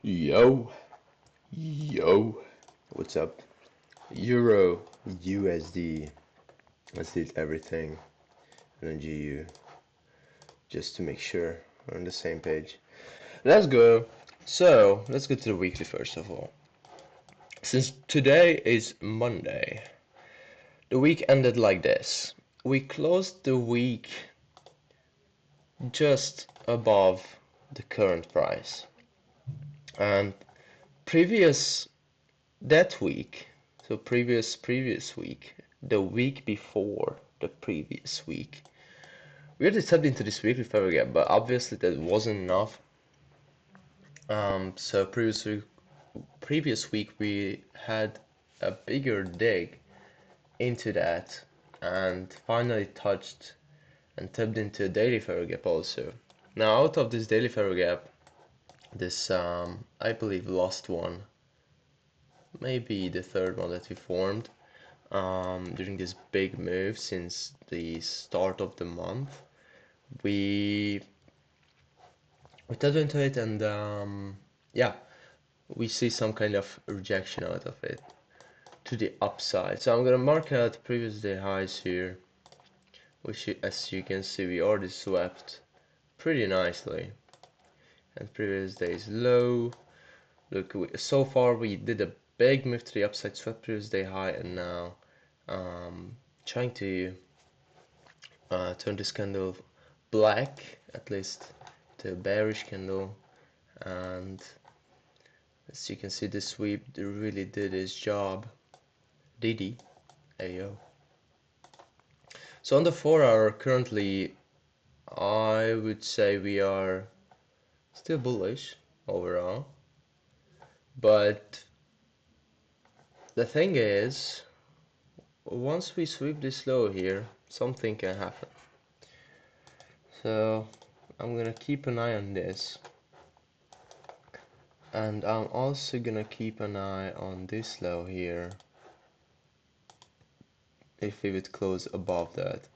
Yo, yo, what's up? Euro, USD. Let's delete everything and then GU just to make sure we're on the same page. Let's go. So, let's go to the weekly first of all. Since today is Monday, the week ended like this. We closed the week just above the current price. And previous that week, so previous week, the week before the previous week, we already tapped into this weekly favor gap, but obviously that wasn't enough. So previous week we had a bigger dig into that and finally touched and tapped into a daily favor gap also. Now out of this daily favor gap, this I believe last one, maybe the third one that we formed, during this big move since the start of the month, we tapped into it and yeah, we see some kind of rejection out of it to the upside. So I'm gonna mark out previous day highs here, which as you can see we already swept pretty nicely, and previous day's low. Look, so far we did a big move to the upside, swept previous day high, and now trying to turn this candle black, at least to a bearish candle. And as you can see, the sweep really did its job. Diddy, ayo. So on the 4 hour, currently I would say we are still bullish overall, but the thing is, once we sweep this low here, something can happen. So I'm gonna keep an eye on this, and I'm also gonna keep an eye on this low here if we would close above that.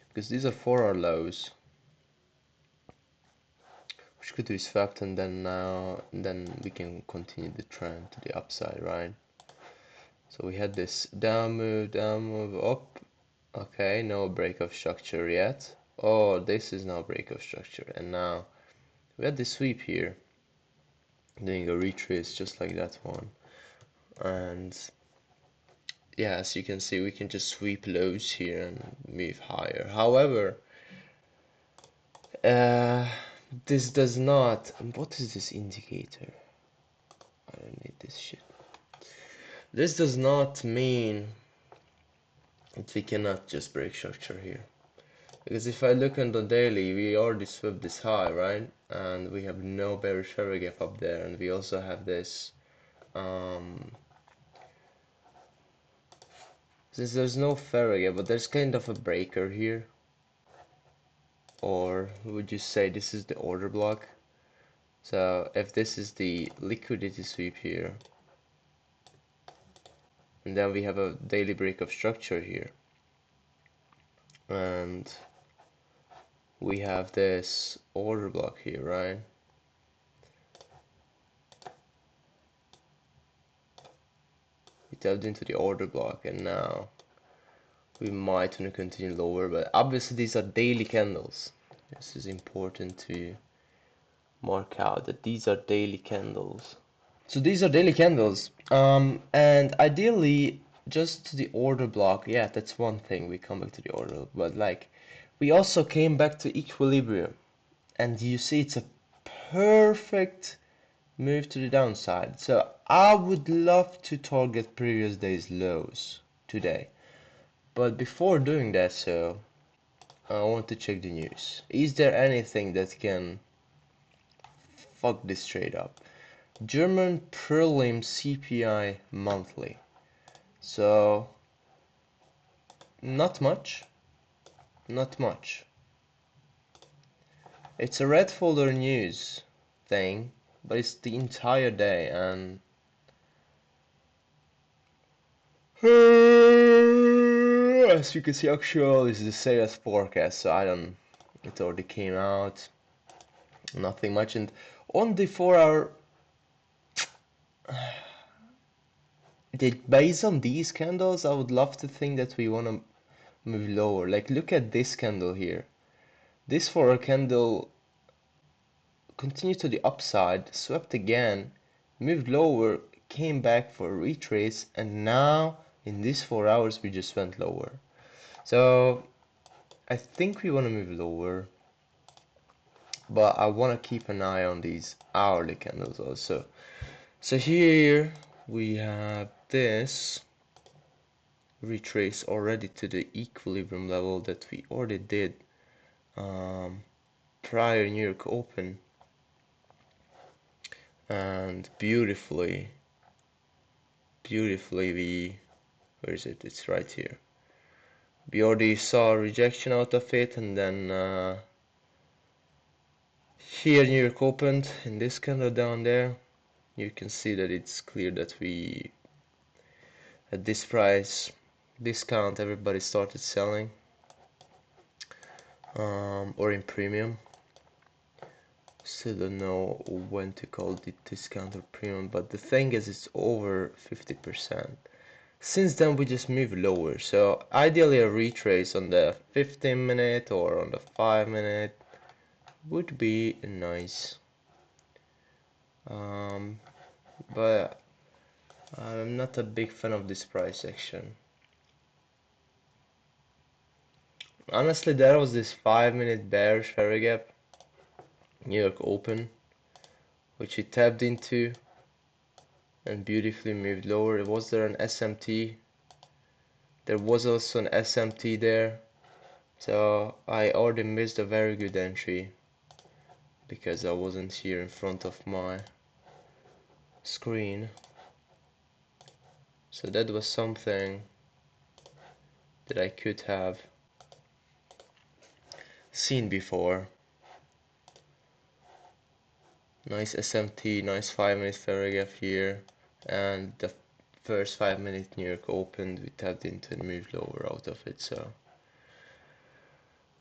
Because these are 4 hour lows, which could be swept, and then we can continue the trend to the upside, right? So we had this down move, up. Okay, no break of structure yet. Oh, this is now break of structure, and now we had this sweep here, doing a retrace just like that one, and yeah, as you can see, we can just sweep lows here and move higher. However, this does not. What is this indicator? I don't need this shit. This does not mean that we cannot just break structure here. Because if I look on the daily, we already swept this high, right? And we have no bearish favor gap up there, and we also have this. Since there's no favor gap, but there's kind of a breaker here. Or would you say this is the order block? So if this is the liquidity sweep here, and then we have a daily break of structure here, and we have this order block here, right? We tapped into the order block, and now we might want to continue lower, but obviously these are daily candles. This is important to mark out that these are daily candles. So these are daily candles, and ideally just to the order block. Yeah, that's one thing, we come back to the order, but like we also came back to equilibrium, and you see it's a perfect move to the downside. So I would love to target previous day's lows today, but before doing that, so I want to check the news. Is there anything that can fuck this trade up? German prelim CPI monthly. So not much. Not much. It's a red folder news thing, but it's the entire day, and as you can see, actual is the sales forecast, so I don't It already came out, nothing much. And on the 4 hour, based on these candles, I would love to think that we want to move lower. Like, look at this candle here. This 4 hour candle continued to the upside, swept again, moved lower, came back for a retrace, and now in these 4 hours we just went lower. So I think we want to move lower, but I want to keep an eye on these hourly candles also. So here we have this retrace already to the equilibrium level that we already did prior New York Open, and beautifully we, where is it? It's right here. We already saw a rejection out of it, and then here New York opened in this candle down there. You can see that it's clear that we, at this price discount, everybody started selling, or in premium. Still don't know when to call it discount or premium, but the thing is it's over 50%. Since then we just move lower, so ideally a retrace on the 15-minute or on the 5-minute would be nice. But I'm not a big fan of this price action. Honestly, there was this 5-minute bearish fairy gap, New York Open, which it tapped into and beautifully moved lower. Was there an SMT? There was also an SMT there, so I already missed a very good entry because I wasn't here in front of my screen. So that was something that I could have seen before. Nice SMT, nice 5-minute fairy gap here, and the first 5-minute New York opened, we tapped into and moved lower out of it, so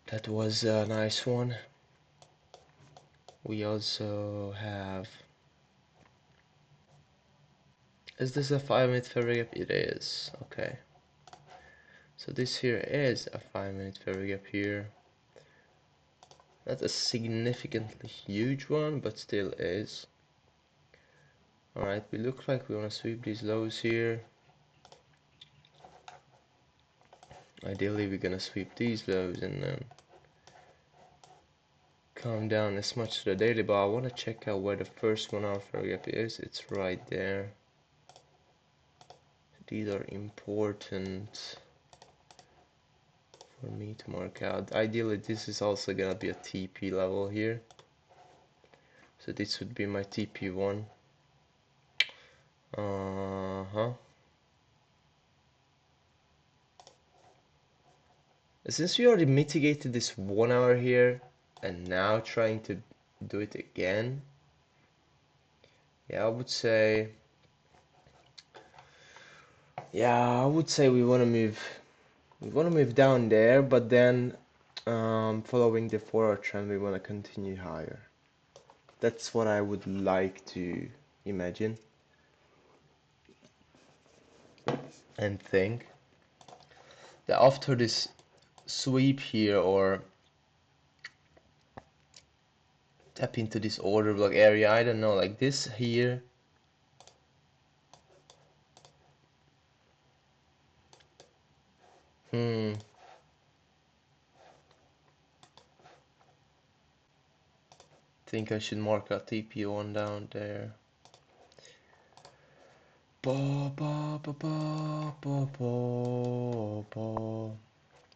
that was a nice one. We also have, is this a 5-minute fairy gap? It is. Okay, so this here is a 5-minute fairy gap here. Not a significantly huge one, but still is. Alright, we look like we want to sweep these lows here. Ideally we're gonna sweep these lows and then come down as much to the daily, but I want to check out where the first 1 hour fairy gap is. It's right there. These are important for me to mark out. Ideally this is also gonna be a TP level here, so this would be my TP1. Since we already mitigated this 1 hour here and now trying to do it again, yeah, I would say we want to move down there, but then following the 4 hour trend we want to continue higher. That's what I would like to imagine and think, that after this sweep here or tap into this order block area, I don't know, like this here, think I should mark a TP1 down there.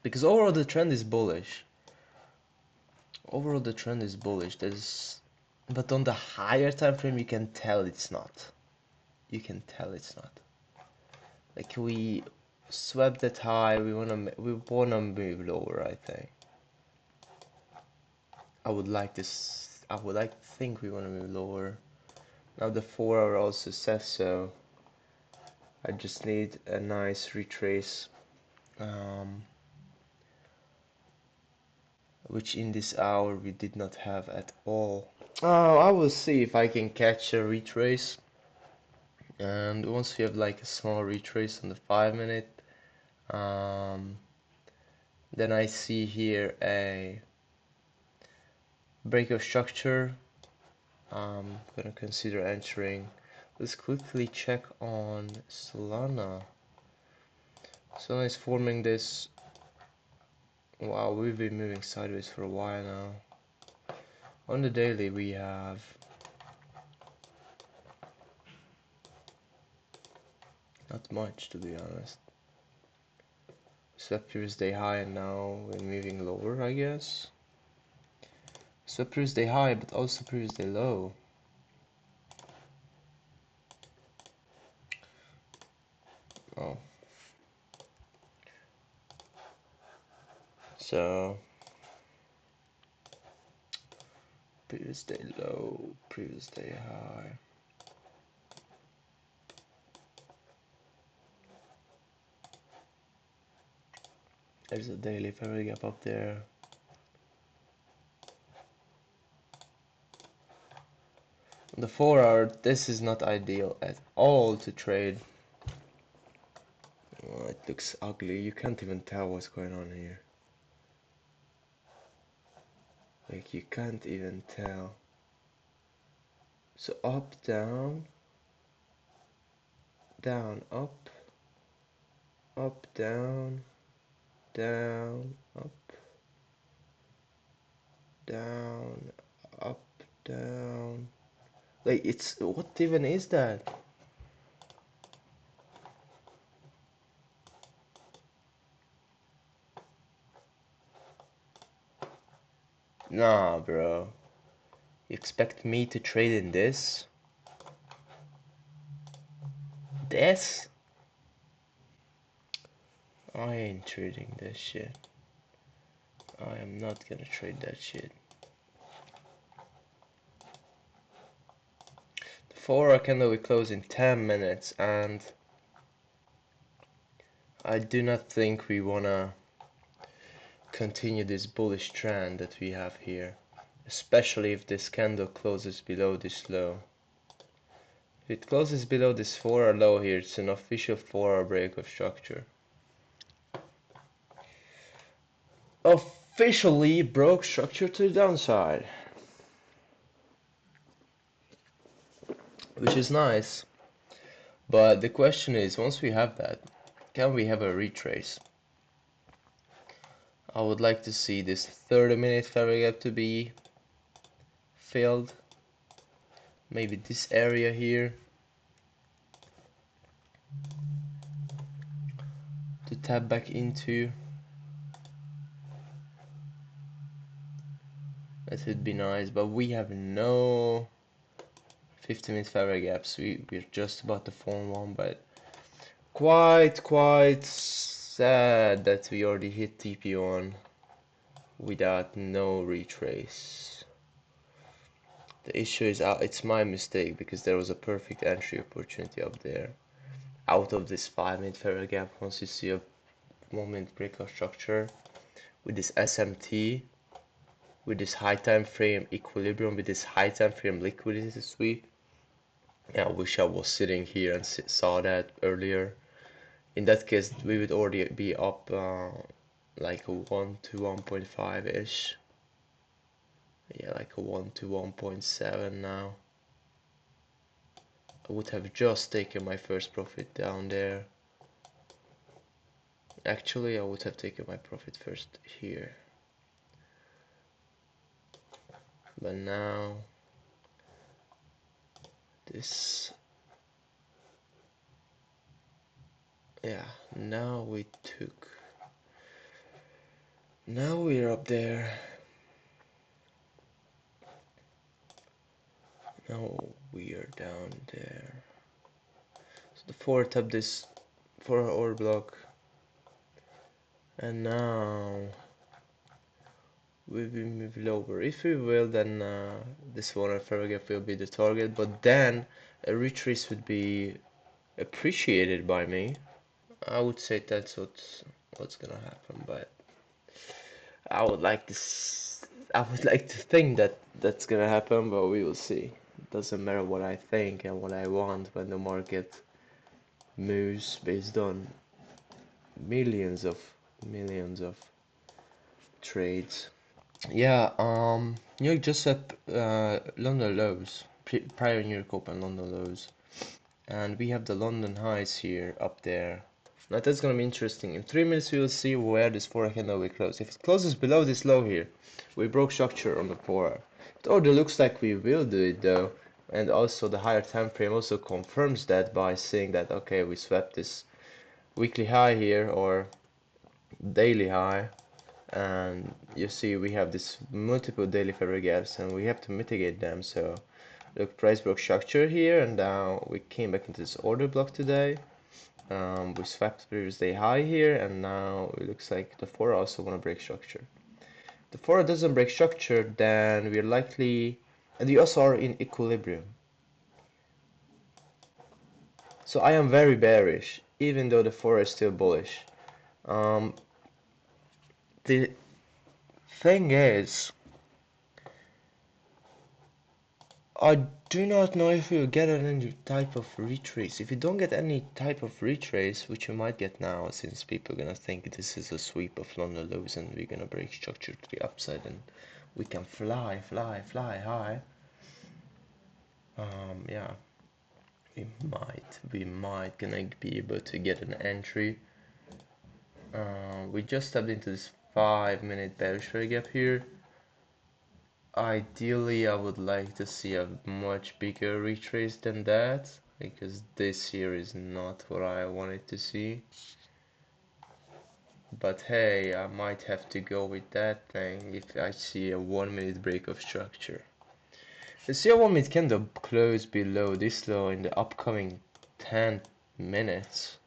Because overall the trend is bullish. There's, but on the higher time frame you can tell it's not. Like we swept that high, we wanna move lower, I think. I would like to think we wanna move lower. Now the 4 hour also says so. I just need a nice retrace which in this hour we did not have at all. I will see if I can catch a retrace, and once we have like a small retrace on the 5 minute, um, then I see here a break of structure. I'm gonna consider entering. Let's quickly check on Solana. Solana is forming this. Wow, we've been moving sideways for a while now. On the daily we have not much, to be honest. Swept previous day high and now we're moving lower, I guess. Swept previous day high but also previous day low. Oh. So previous day low, previous day high. There's a daily fair gap up there. On the 4 hour, this is not ideal at all to trade. Oh, it looks ugly. You can't even tell what's going on here. Like, you can't even tell. So up, down, down, up, down, down, up, down, up, down. Like, it's, what even is that? Nah, bro. You expect me to trade in this? This? I ain't trading this shit. I am not gonna trade that shit. The 4 hour candle will close in 10 minutes and I do not think we wanna continue this bullish trend that we have here, especially if this candle closes below this low. If it closes below this 4 hour low here, it's an official 4 hour break of structure. Officially broke structure to the downside, which is nice. But the question is, once we have that, can we have a retrace? I would like to see this 30-minute fair gap to be filled. Maybe this area here to tap back into. That would be nice, but we have no 50-minute fair gaps. We're just about to form one, but quite sad that we already hit TP1 without no retrace. The issue is it's my mistake because there was a perfect entry opportunity up there. Out of this 5-minute fair gap, once you see a 1-minute breakout structure with this SMT, with this high time frame equilibrium, with this high time frame liquidity sweep. Yeah, I wish I was sitting here and saw that earlier. In that case, we would already be up like a 1 to 1.5 ish. Yeah, like a 1 to 1.7 now. I would have just taken my first profit down there. Actually, I would have taken my profit first here. But now, this, yeah, now we're up there. Now we're down there. So the 4 tapped this 4 hour block. And now we will move lower. If we will, then this 1 hour fair gap will be the target. But then a retrace would be appreciated by me. I would say that's what's gonna happen, but I would like to I would like to think that that's gonna happen, but we will see. It doesn't matter what I think and what I want when the market moves based on millions of millions of trades. Yeah, New York just set London lows, prior New York open London lows, and we have the London highs here up there. Now that's gonna be interesting. In 3 minutes we will see where this 4 candle will close. If it closes below this low here, we broke structure on the 4. It already looks like we will do it though, and also the higher time frame also confirms that by saying that okay, we swept this weekly high here or daily high, and you see we have this multiple daily fair gaps and we have to mitigate them. So look, price broke structure here, and now we came back into this order block today. We swept previous day high here, and now it looks like the 4 also want to break structure. If the 4 doesn't break structure, then we're likely, and we also are in equilibrium. So I am very bearish, even though the 4 is still bullish. The thing is, I do not know if you'll get any type of retrace. If you don't get any type of retrace, which you might get now, since people are gonna think this is a sweep of London lows and we're gonna break structure to the upside and we can fly high. Yeah, we might gonna be able to get an entry. We just stepped into this 5-minute bearish gap here. Ideally, I would like to see a much bigger retrace than that, because this here is not what I wanted to see. But hey, I might have to go with that thing if I see a 1-minute break of structure. Let's see a 1-minute candle close below this low in the upcoming 10 minutes.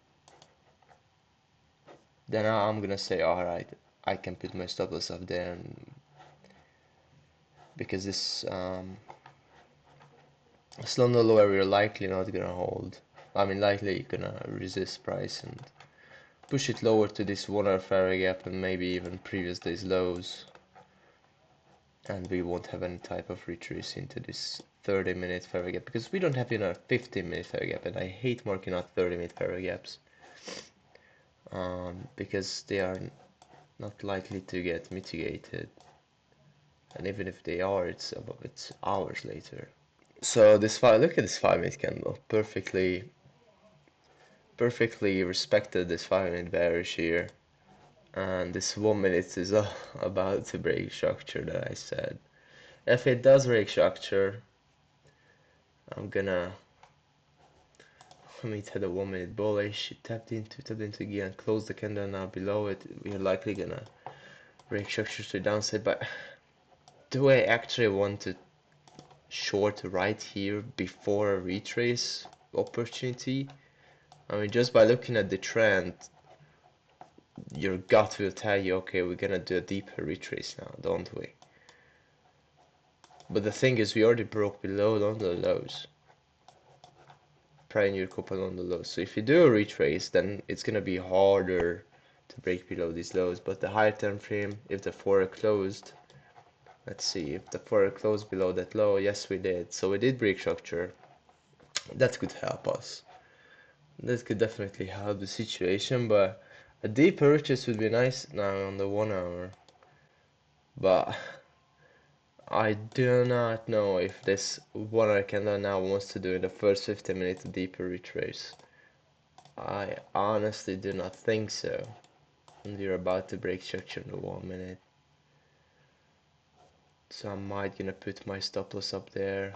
Then I'm gonna say, alright, I can put my stop loss up there, because this London lower we're likely not gonna hold. I mean, likely gonna resist price and push it lower to this 1 hour fair gap and maybe even previous day's lows, and we won't have any type of retrace into this 30-minute fair gap, because we don't have a 15-minute fair gap, and I hate marking out 30-minute fair gaps because they are not likely to get mitigated, and even if they are, it's hours later. So look at this 5-minute candle, perfectly respected this 5-minute bearish here, and this 1 minute is about to break structure that I said. If it does break structure, I'm gonna let me tell the 1-minute bullish. It tapped into again, close the candle now below it. We're likely gonna break structure to the downside, but do I actually want to short right here before a retrace opportunity? I mean, just by looking at the trend, your gut will tell you, okay, we're gonna do a deeper retrace now, don't we? But the thing is, we already broke below London lows, prior New York open London lows. So if you do a retrace, then it's gonna be harder to break below these lows. But the higher time frame, if the 4 closed, let's see, if the 4 closed below that low, yes we did. So we did break structure. That could help us. That could definitely help the situation, but a deeper retrace would be nice now on the 1 hour. But I do not know if this 1 hour candle now wants to do in the first 15 minutes a deeper retrace. I honestly do not think so. And we're about to break structure in the 1 minute. So I might gonna put my stop loss up there.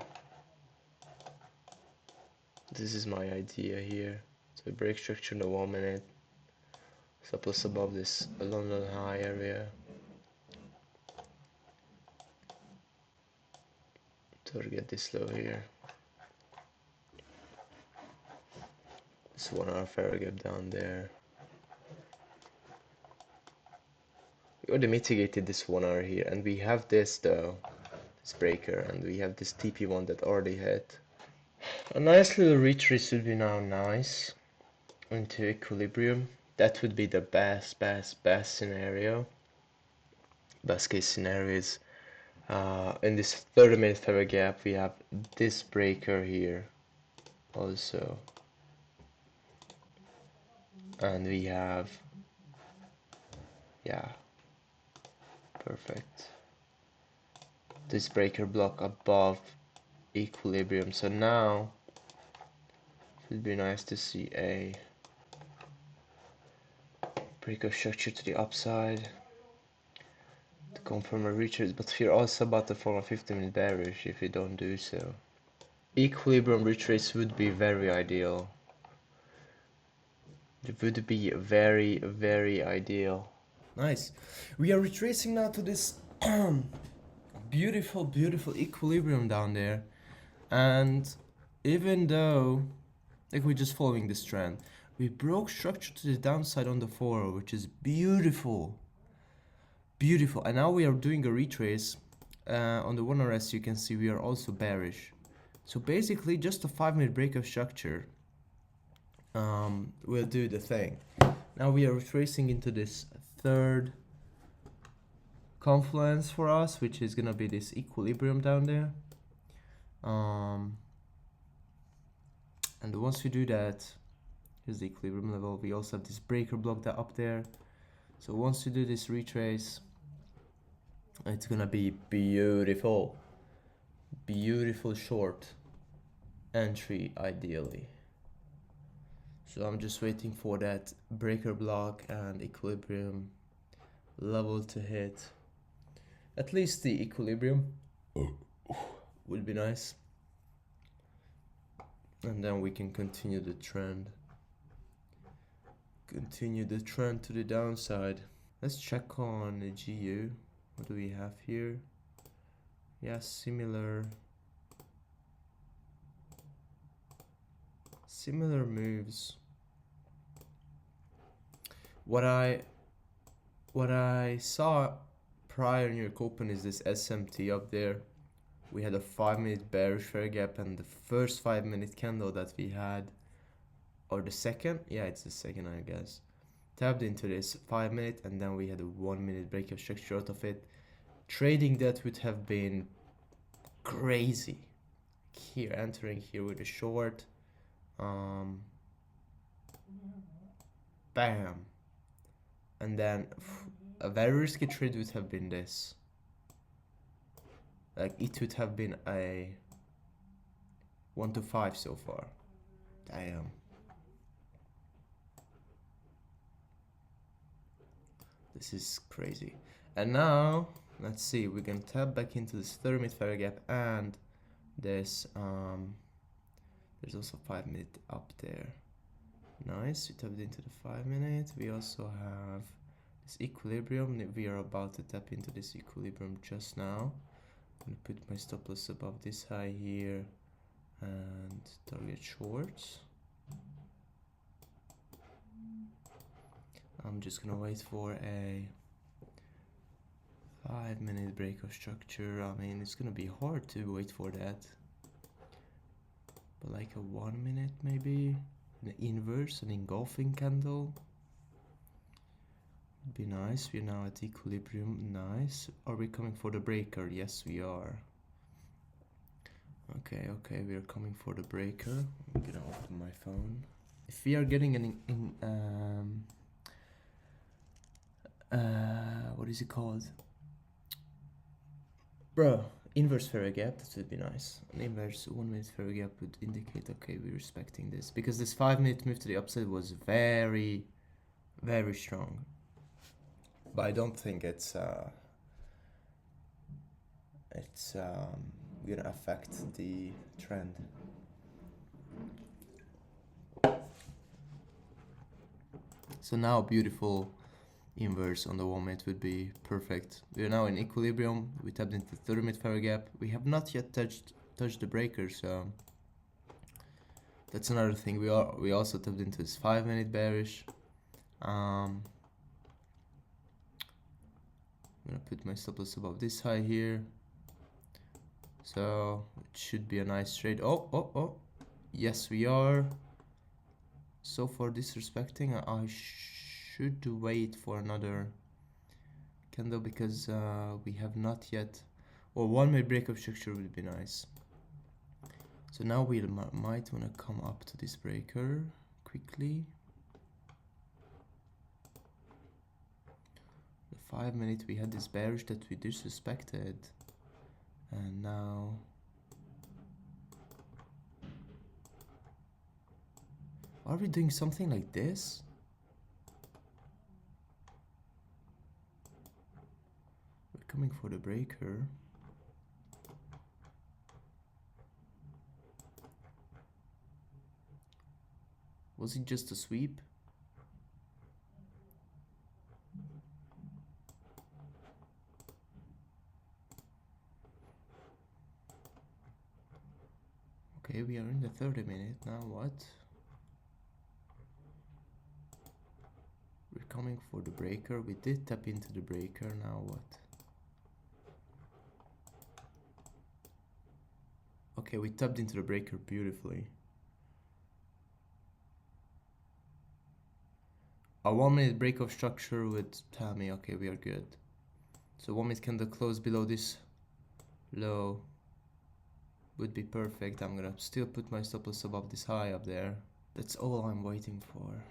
This is my idea here. So break structure in the 1 minute. Stop loss above this London high area. Target this low here. This 1 hour fair gap down there. We already mitigated this 1 hour here, and we have this though, this breaker, and we have this TP1 that already hit. A nice little retrace would be now nice into equilibrium. That would be the best scenario. best case scenarios. In this 30-minute fair gap, we have this breaker here also, and we have, yeah, perfect, this breaker block above equilibrium. So now it would be nice to see a breaker structure to the upside to confirm a retrace, but we're also about to form a 15-minute bearish if we don't do so. Equilibrium retrace would be very ideal. It would be very, very ideal. Nice. We are retracing now to this beautiful, beautiful equilibrium down there. And even though, like, we're just following this trend, we broke structure to the downside on the 4, which is beautiful. Beautiful. And now we are doing a retrace. On the 1RS, you can see we are also bearish. So basically, just a 5-minute break of structure will do the thing. Now we are retracing into this third confluence for us, which is gonna be this equilibrium down there. And once we do that, here's the equilibrium level. We also have this breaker block that up there. So once we do this retrace, it's gonna be beautiful. Beautiful short entry ideally. So I'm just waiting for that breaker block and equilibrium level to hit. At least the equilibrium would be nice. And then we can continue the trend. Continue the trend to the downside. Let's check on the GU. What do we have here? Yeah, similar moves. What I saw prior New York Open is this SMT up there. We had a 5-minute bearish fair gap, and the first 5-minute candle that we had, or the second, yeah, it's the second, I guess, tapped into this 5-minute, and then we had a 1-minute breakout structure out of it. Trading that would have been crazy. Here, entering here with a short, bam, and then a very risky trade would have been this. Like, it would have been a 1 to 5 so far. Damn. This is crazy. And now, let's see, we can tap back into this 30-minute fair gap, and there's also 5-minute up there. Nice, we tapped into the 5-minute. We also have this equilibrium. We are about to tap into this equilibrium just now. I'm gonna put my stop loss above this high here and target shorts. I'm just gonna wait for a 5-minute breakout structure. I mean, it's gonna be hard to wait for that, but like a 1-minute maybe, an inverse, an engulfing candle would be nice. We're now at equilibrium. Nice. Are we coming for the breaker? Yes, we are. Okay, we are coming for the breaker. I'm gonna open my phone. If we are getting an what is it called, bro, inverse fair gap, that would be nice. An inverse 1-minute fair gap would indicate, okay, we're respecting this, because this 5-minute move to the upside was very, very strong. But I don't think it's gonna affect the trend. So now beautiful inverse on the 1-minute would be perfect. We are now in equilibrium. We tapped into the 30-minute fair gap. We have not yet touched the breaker, so that's another thing. We also tapped into this 5-minute bearish. I'm gonna put my stop loss above this high here, so it should be a nice trade. Oh, yes, we are. So far disrespecting, I should wait for another candle because we have not yet, or one minute break of structure would be nice. So now we might want to come up to this breaker quickly. The 5 minute we had this bearish that we disrespected, and now are we doing something like this? We're coming for the breaker. Was it just a sweep? Okay, we are in the 30 minute now. What? We're coming for the breaker. We did tap into the breaker. Now what? Okay, we tapped into the breaker beautifully. A 1 minute break of structure would tell me, okay, we are good. So 1 minute candle close below this low would be perfect. I'm gonna still put my stop loss above this high up there. That's all I'm waiting for.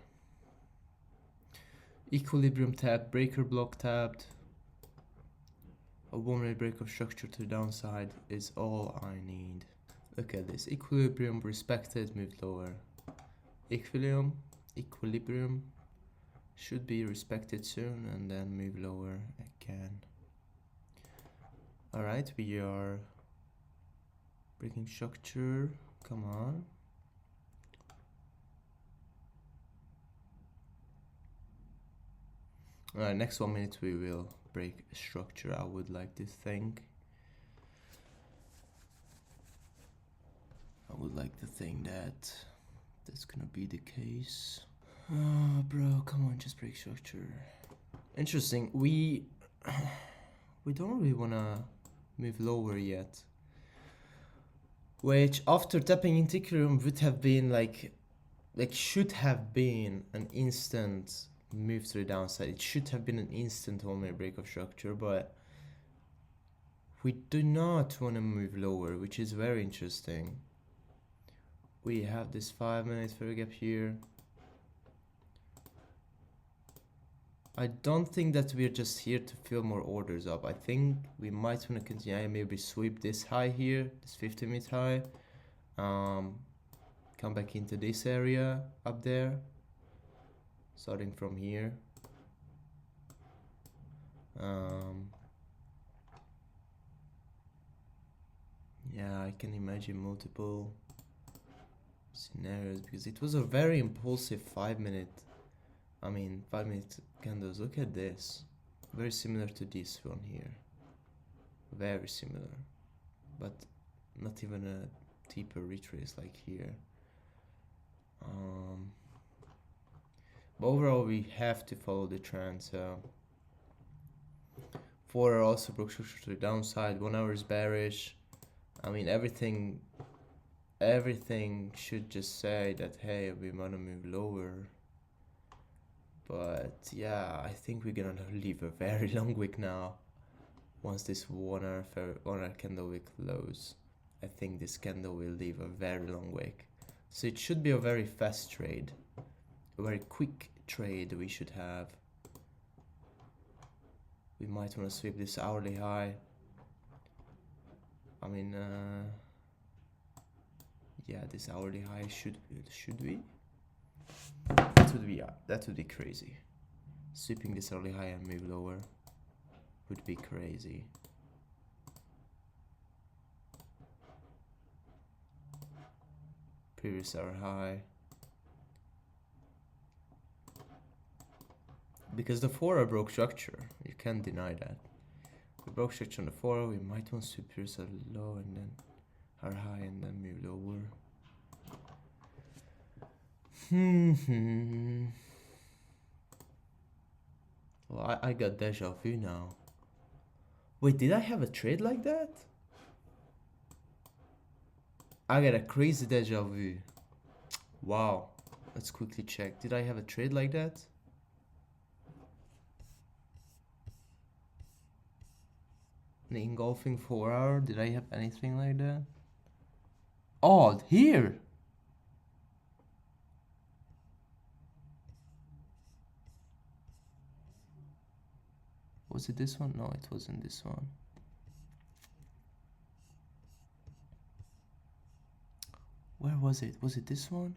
Equilibrium tapped, breaker block tapped. A 1 minute break of structure to the downside is all I need. Look at this. Equilibrium respected, moved lower. Equilibrium should be respected soon and then move lower again. Alright, we are breaking structure. Come on. Alright, next 1 minute we will break structure, I would like to think. I would like to think that that's gonna be the case. Oh, bro, come on, just break structure. Interesting. We don't really wanna move lower yet. Which after tapping into Ethereum would have been like should have been an instant move to the downside. It should have been an instant 1 minute break of structure, but we do not want to move lower, which is very interesting. We have this 5 minute fair gap here. I don't think that we're just here to fill more orders up. I think we might want to continue and maybe sweep this high here, this 50 minute high. Come back into this area up there, starting from here. Yeah, I can imagine multiple scenarios because it was a very impulsive 5 minute candles. Look at this, very similar to this one here, very similar, but not even a deeper retrace like here. But overall we have to follow the trend. So 4 hour also broke structure to the downside, 1 hour is bearish. I mean, everything should just say that, hey, we want to move lower. But yeah, I think we're gonna leave a very long wick now. Once this 1 hour candle wick close, I think this candle will leave a very long wick. So it should be a very fast trade, a very quick trade we should have. We might want to sweep this hourly high. I mean, yeah, this hourly high should we? That would be crazy. Sweeping this hourly high and move lower would be crazy. Previous hour high. Because the 4 hour broke structure, you can't deny that. We broke structure on the 4 hour, we might want to sweep previous hour low and then hour high and then move lower. Well, I got deja vu now. Wait, did I have a trade like that? I got a crazy deja vu. Wow. Let's quickly check. Did I have a trade like that? An engulfing 4-hour. Did I have anything like that? Oh, here. Was it this one? No, it wasn't this one. Where was it? Was it this one?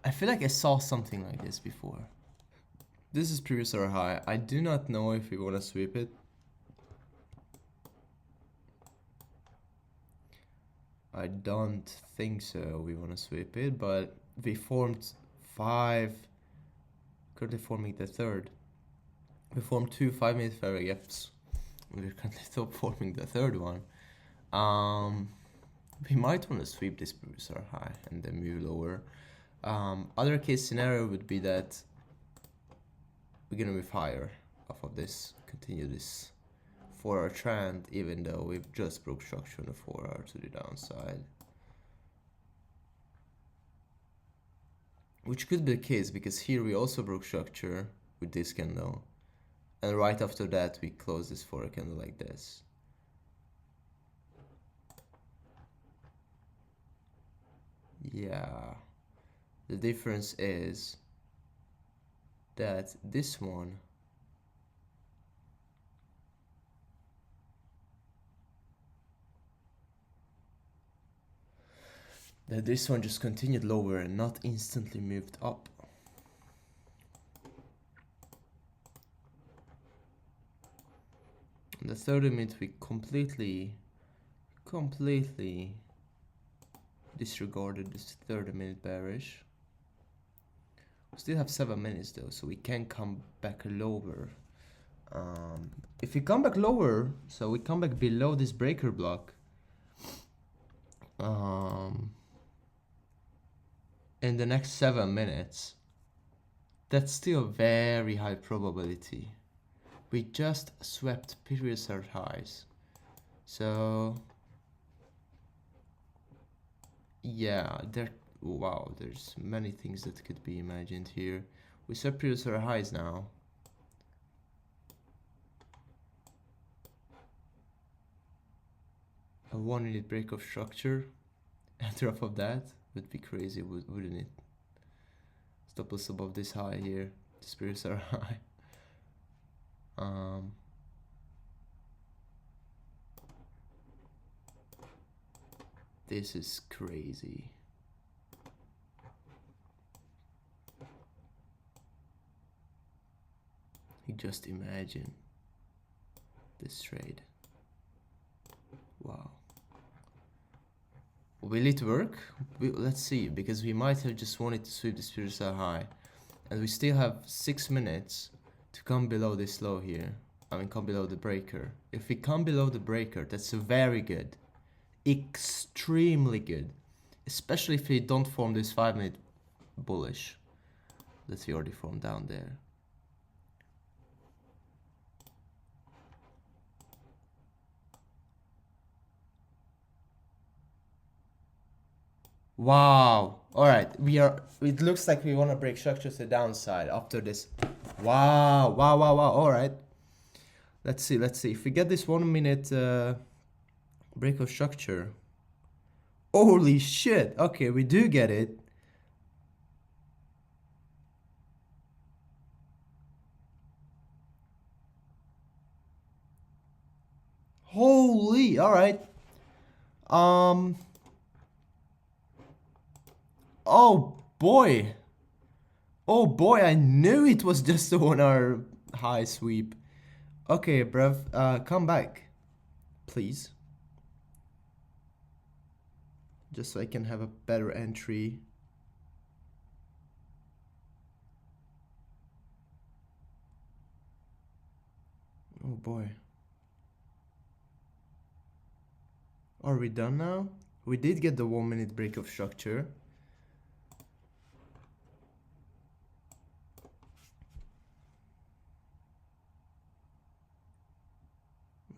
I feel like I saw something like this before. This is previous or high. I do not know if we want to sweep it. I don't think so. We want to sweep it, but we formed 5. Currently forming the third. We formed 2 5-minute fair gaps. We're currently still forming the third one. We might want to sweep this previous or high and then move lower. Other case scenario would be that we're gonna move higher off of this, continue this 4-hour trend, even though we've just broke structure on the 4-hour to the downside. Which could be the case because here we also broke structure with this candle. And right after that we close this 4-hour candle like this. Yeah. The difference is that this one just continued lower and not instantly moved up. On the 30-minute we completely disregarded this 30-minute bearish. We still have 7 minutes though, so we can come back lower. If we come back lower, so we come back below this breaker block, in the next 7 minutes, that's still very high probability. We just swept previous highs, so yeah, wow, there's many things that could be imagined here. We swept previous highs now. A 1-minute break of structure and off of that would be crazy, wouldn't it? Stop us above this high here. The spirits are high. This is crazy. You just imagine this trade. Wow. Will it work? Let's see, because we might have just wanted to sweep the spiritual high, and we still have 6 minutes to come below this low here. I mean, come below the breaker. If we come below the breaker, that's very good, extremely good, especially if we don't form this 5-minute bullish that we already formed down there. Wow. All right, it looks like we want to break structure to the downside after this. Wow. All right, let's see if we get this 1-minute break of structure. Holy shit. Okay, we do get it. Holy. All right. Oh boy. Oh boy, I knew it was just a 1-hour high sweep. Okay, bruv, come back, please. Just so I can have a better entry. Oh boy. Are we done now? We did get the 1-minute break of structure.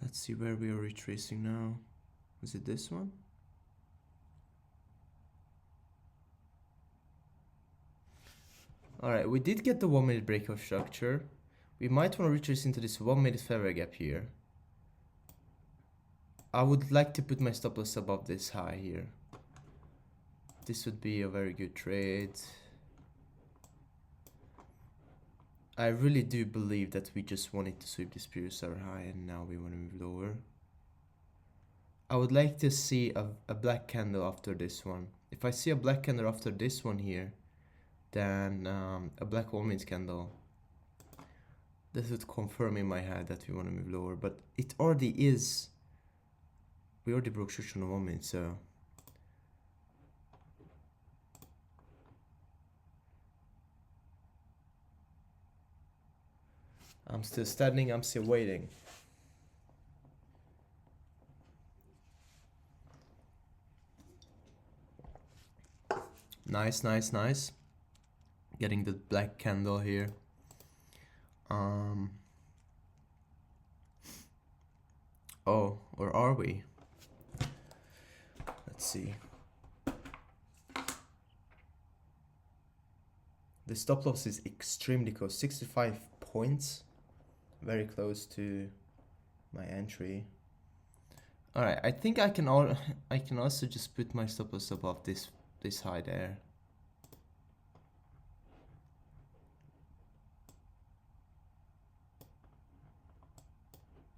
Let's see where we are retracing now. Is it this one? Alright, we did get the 1 minute breakout structure. We might want to retrace into this 1 minute fair value gap here. I would like to put my stop loss above this high here. This would be a very good trade. I really do believe that we just wanted to sweep this previous hour high and now we want to move lower. I would like to see a black candle after this one. If I see a black candle after this one here, then a black 1 minute candle, this would confirm in my head that we want to move lower, but it already is. We already broke structure on 1 minute, so I'm still standing, I'm still waiting. Nice, nice, nice. Getting the black candle here. Oh, or are we? Let's see. The stop loss is extremely close, 65 points. Very close to my entry. Alright, I think I can also just put my stop loss above this high there.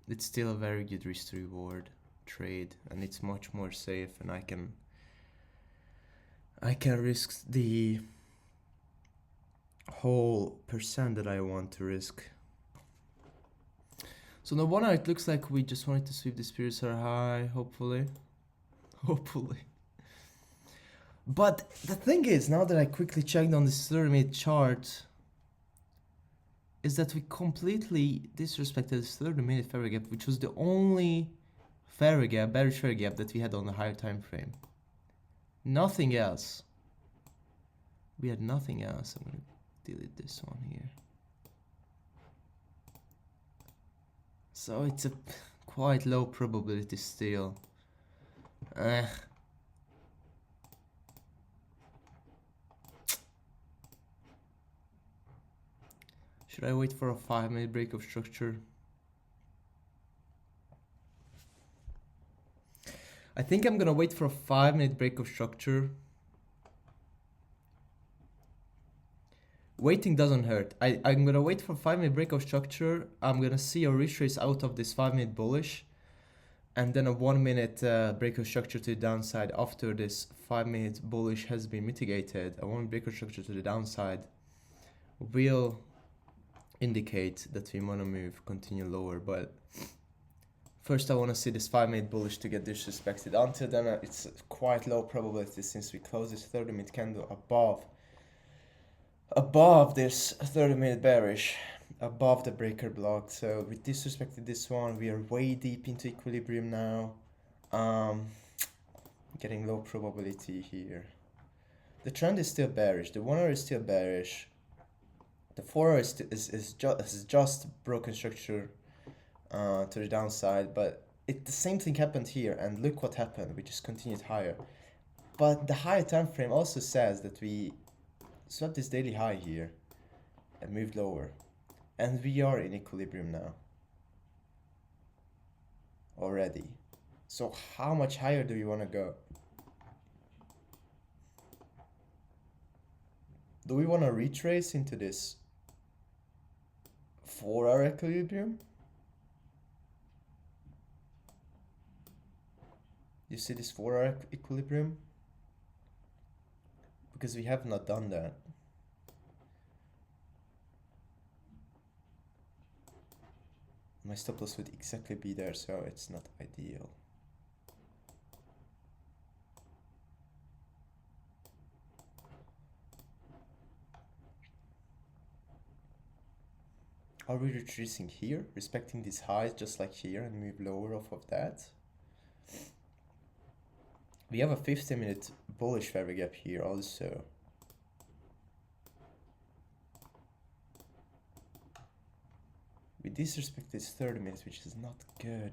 It's still a very good risk to reward trade, and it's much more safe, and I can risk the whole percent that I want to risk. So no wonder it looks like we just wanted to sweep the spirits are high, hopefully. But the thing is, now that I quickly checked on this 30-minute chart, is that we completely disrespected this 30-minute fair value gap, which was the only fair value gap, bearish fair value gap that we had on the higher time frame. Nothing else. We had nothing else. I'm gonna delete this one here. So it's a quite low probability still. Should I wait for a 5-minute break of structure? I think I'm gonna wait for a 5-minute break of structure. Waiting doesn't hurt. I'm gonna wait for a 5-minute break of structure. I'm gonna see a retrace out of this 5-minute bullish, and then a 1-minute break of structure to the downside after this 5-minute bullish has been mitigated. A 1-minute break of structure to the downside will indicate that we want to continue lower, but first I want to see this 5-minute bullish to get disrespected. Until then, it's quite low probability since we close this 30-minute candle above this 30-minute bearish, above the breaker block. So we disrespected this one. We are way deep into equilibrium now. Getting low probability here. The trend is still bearish. The 1 hour is still bearish. The 4 hour is just broken structure to the downside, but the same thing happened here, and look what happened. We just continued higher. But the higher time frame also says that we swept this daily high here and moved lower, and we are in equilibrium now already. So how much higher do we want to go? Do we want to retrace into this 4-hour equilibrium? You see this 4-hour equilibrium? Because we have not done that. My stop loss would exactly be there, so it's not ideal. Are we retracing here, respecting these highs just like here, and move lower off of that? We have a 50-minute bullish fair value gap here also. We disrespect this 30 minutes, which is not good.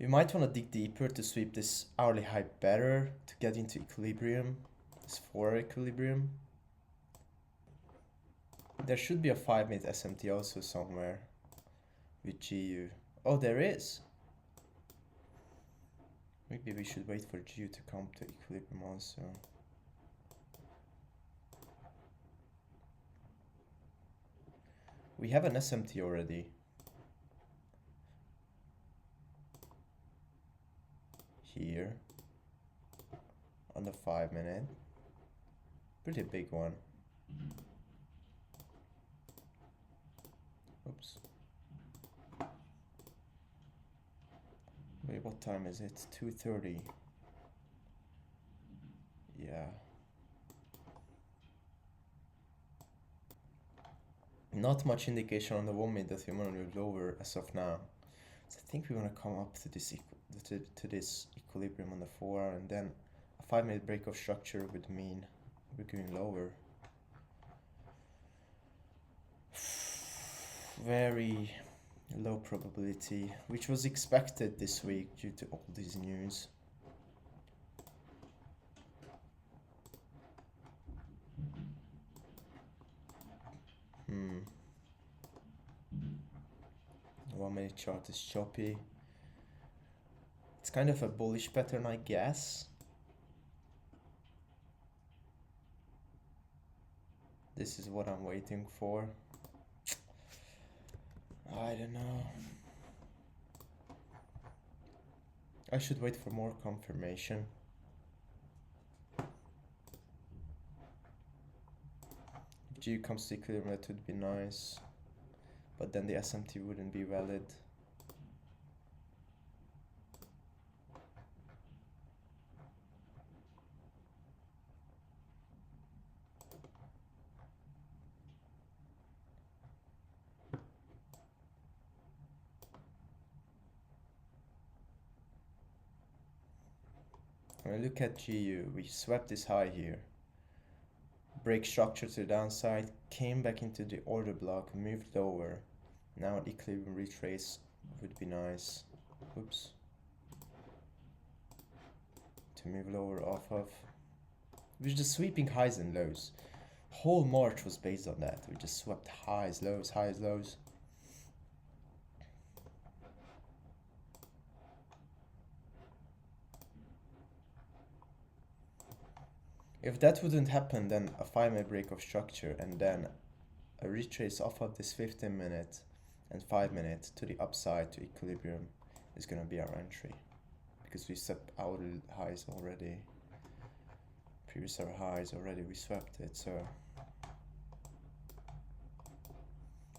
We might want to dig deeper to sweep this hourly high better to get into equilibrium, this 4-hour equilibrium. There should be a 5-minute SMT also somewhere with GU. Oh, there is. Maybe we should wait for GU to come to equilibrium also. We have an SMT already. Here. On the 5-minute. Pretty big one. Oops. Wait, what time is it? 2:30. Yeah. Not much indication on the 1-minute that we want to move lower as of now. So I think we want to come up to this this equilibrium on the 4-hour, and then a 5-minute break of structure would mean we're going lower. Very low probability, which was expected this week due to all these news. The 1-minute chart is choppy. It's kind of a bullish pattern, I guess. This is what I'm waiting for. I don't know. I should wait for more confirmation. If G comes to equilibrium, that would be nice. But then the SMT wouldn't be valid. When I look at GU, we swept this high here. Break structure to the downside, came back into the order block, moved lower. Now an equilibrium retrace would be nice. Oops. To move lower off of. We're just sweeping highs and lows. Whole March was based on that. We just swept highs, lows, highs, lows. If that wouldn't happen, then a 5-minute break of structure and then a retrace off of this 15-minute and 5-minute to the upside to equilibrium is gonna be our entry, because we set our highs already. Previous our highs already, we swept it. So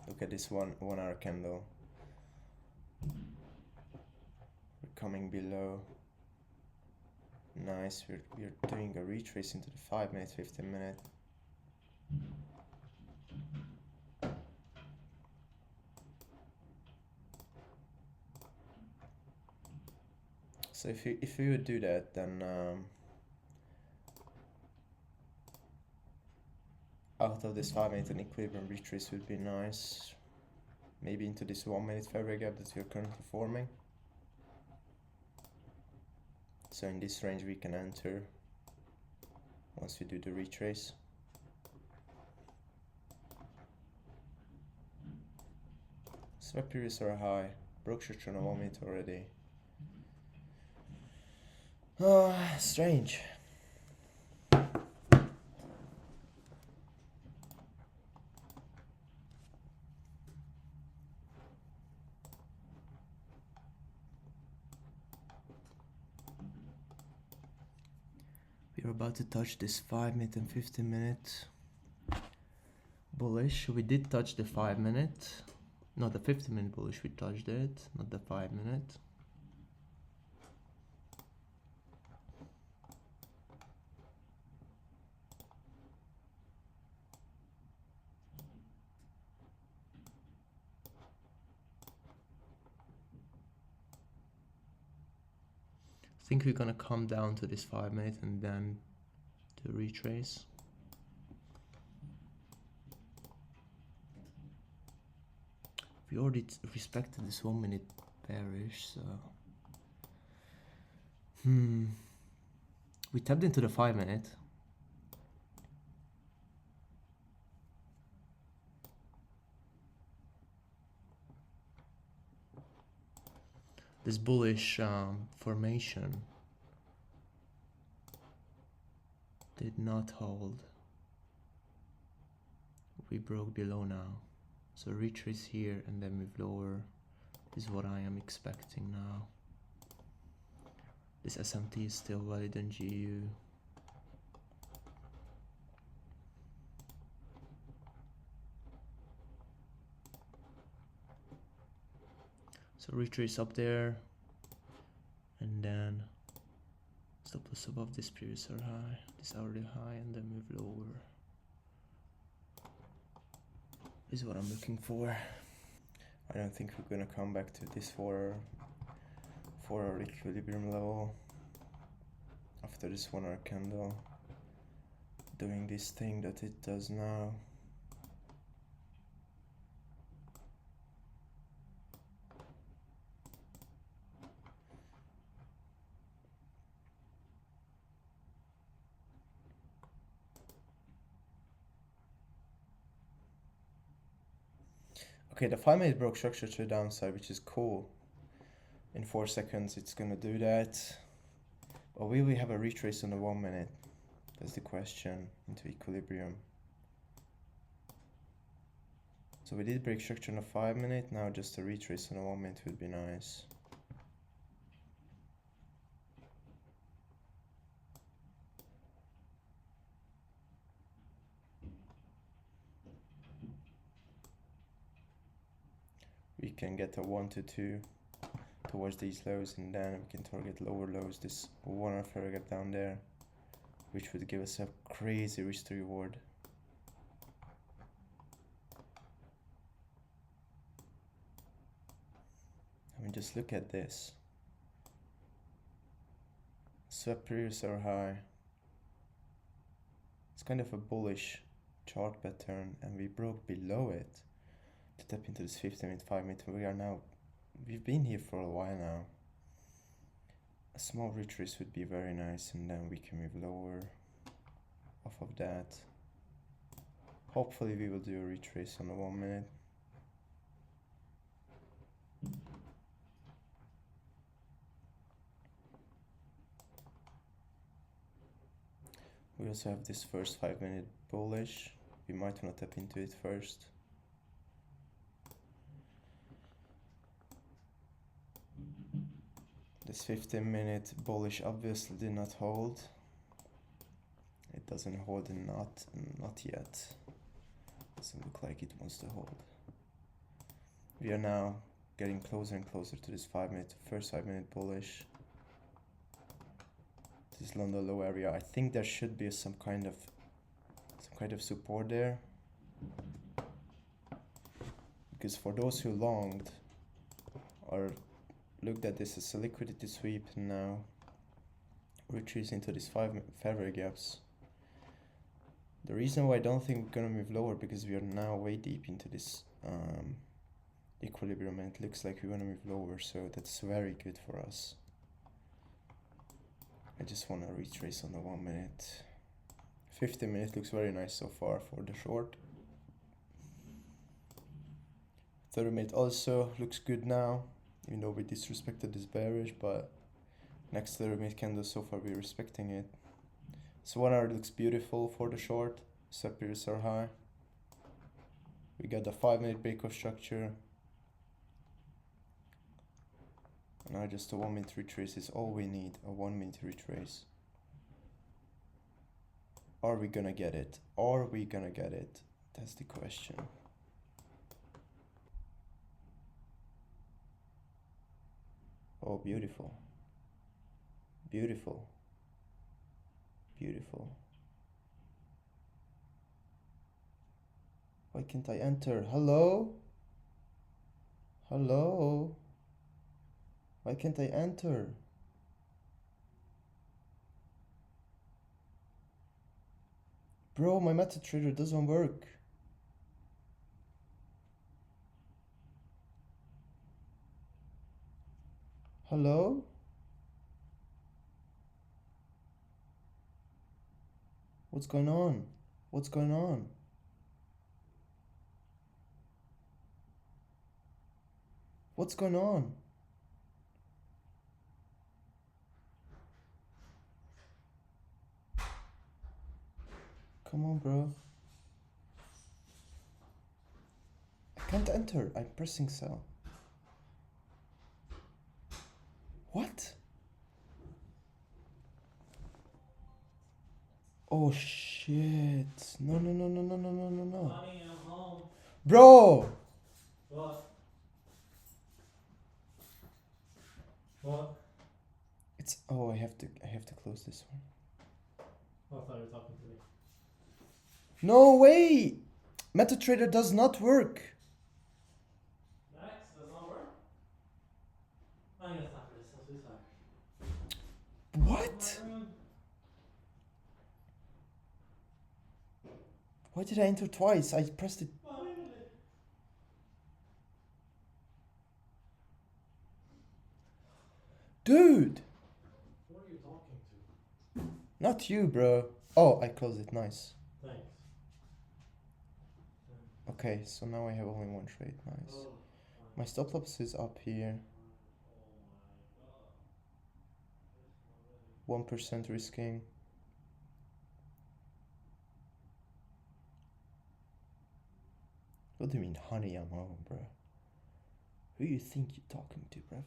look at this 1-hour candle. We're coming below. Nice, we're doing a retrace into the 5-minute, 15-minute. So if we would do that, then out of this 5-minute and equilibrium retrace would be nice. Maybe into this 1-minute fair value gap that we are currently forming. So in this range we can enter once we do the retrace. Swap periods are high. Broke structure on a 1-minute already. Strange. We're about to touch this 5-minute and 15-minute bullish. We did touch the 5-minute. Not the 15-minute bullish, we touched it, not the 5-minute. I think we're gonna come down to this 5-minute and then to retrace. We already respected this 1-minute bearish, so we tapped into the 5-minute. this bullish formation did not hold. We broke below now, so retrace here and then move lower is what I am expecting now. This SMT is still valid in GU. So retrace up there and then stop loss above this previous hour high, this hourly high, and then move lower is what I'm looking for. I don't think we're gonna come back to this for our equilibrium level after this 1 hour candle doing this thing that it does now. Okay, the 5 minute broke structure to the downside, which is cool. In 4 seconds it's gonna do that. Or will we have a retrace on the 1 minute? That's the question, into equilibrium. So we did break structure on the 5 minute, now just a retrace on the 1 minute would be nice. We can get a 1 to 2 towards these lows, and then we can target lower lows, this 1 hour further gap down there, which would give us a crazy risk to reward. I mean, just look at this. Swept previous hour high. It's kind of a bullish chart pattern, and we broke below it to tap into this 50 minute, 5 minute. We've been here for a while now. A small retrace would be very nice, and then we can move lower off of that. Hopefully we will do a retrace on the 1 minute. We also have this first 5 minute bullish. We might want to tap into it first. This 15 minute bullish obviously did not hold. It doesn't hold, and not yet. Doesn't look like it wants to hold. We are now getting closer and closer to this first 5 minute bullish. This London low area. I think there should be some kind of support there. Because for those who longed or looked at this as a liquidity sweep, now retreats into these 5 fair gaps. The reason why I don't think we're gonna move lower, because we are now way deep into this equilibrium, and it looks like we're gonna move lower, so that's very good for us. I just want to retrace on the 1 minute. 50 minutes looks very nice so far for the short. 30 minute also looks good now, even though we disrespected this bearish, but next 30 minute candle so far we're respecting it. So 1 hour looks beautiful for the short, separators are high. We got the 5 minute breakout structure. Now just a 1 minute retrace is all we need, a 1 minute retrace. Are we gonna get it? Are we gonna get it? That's the question. Oh, beautiful. Beautiful. Beautiful. Why can't I enter? Hello? Hello? Why can't I enter? Bro, my MetaTrader doesn't work. Hello? What's going on? What's going on? What's going on? Come on, bro. I can't enter. I'm pressing sell. What? Oh shit. No, no, no, no, no, no, no, no, no. Honey, I'm home. Bro! What? What? It's oh I have to close this one. Oh, I thought you were talking to me. No way! MetaTrader does not work. Max, does not work? I'm gonna stop this. I'm so sorry. What? Why did I enter twice? I pressed it. Dude! Who are you talking to? Not you, bro. Oh, I closed it. Nice. Thanks. Okay, so now I have only one trade. Nice. Oh, My stop loss is up here. oh my god. 1% risking. What do you mean, honey, I'm home, bro? Who you think you're talking to, bruv?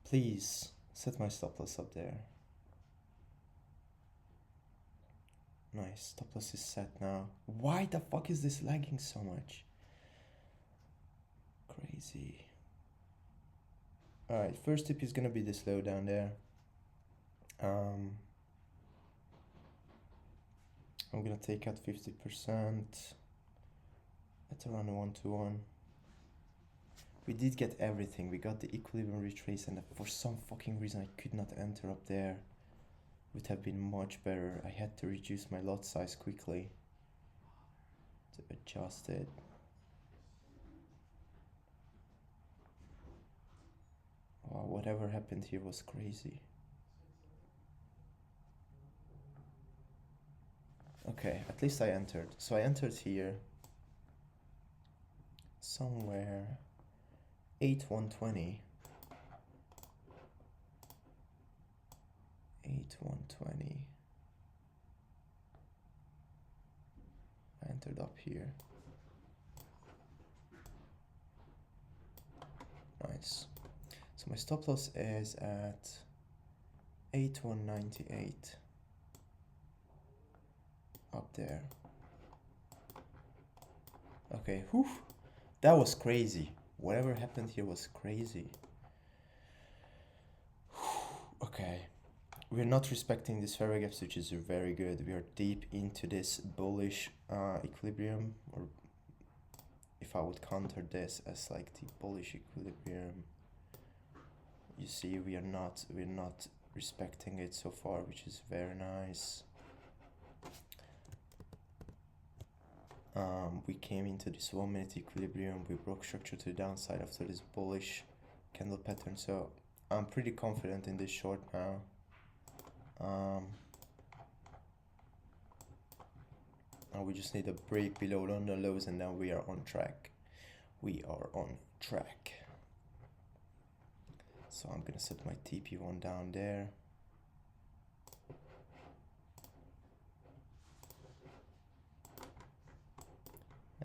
Please, set my stop loss up there. Nice, stop loss is set now. Why the fuck is this lagging so much? Crazy. Alright, first tip is gonna be the slowdown there. I'm gonna take out 50% at around 1-to-1. We did get everything. We got the equilibrium retrace, and for some fucking reason I could not enter up there. Would have been much better. I had to reduce my lot size quickly to adjust it. Wow, whatever happened here was crazy. Okay, at least I entered. So I entered here somewhere 8-120. 8-120. I entered up here. Nice. So my stop loss is at 8-198. Up there. Okay, whew. That was crazy. Whatever happened here was crazy. Okay. We're not respecting these fair gaps, which is very good. We are deep into this bullish equilibrium, or if I would counter this as like the bullish equilibrium, you see we're not respecting it so far, which is very nice. We came into this 1 minute equilibrium, we broke structure to the downside after this bullish candle pattern, so I'm pretty confident in this short now. Now we just need a break below London lows, and then we are on track. We are on track. So I'm gonna set my TP1 down there.